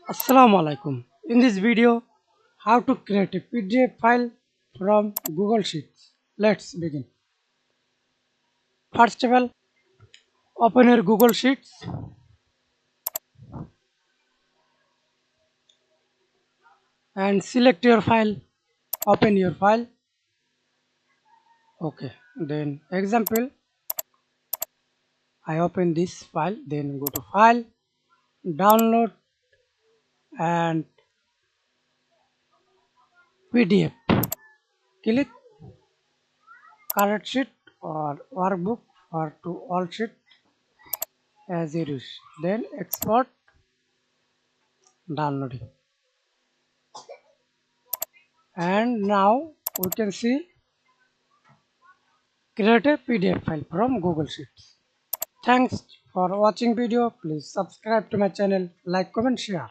Assalamu Alaikum. In this video, how to create a PDF file from Google Sheets. Let's begin. First of all, open your Google Sheets and select your file. Open your file. Okay. Then example, I open this file. Then go to File, Download, and PDF. Click Current Sheet or Workbook or to all sheet as you wish. Then export. Downloading. And now we can see create a PDF file from Google Sheets. Thanks for watching video. Please subscribe to my channel, like, comment, share.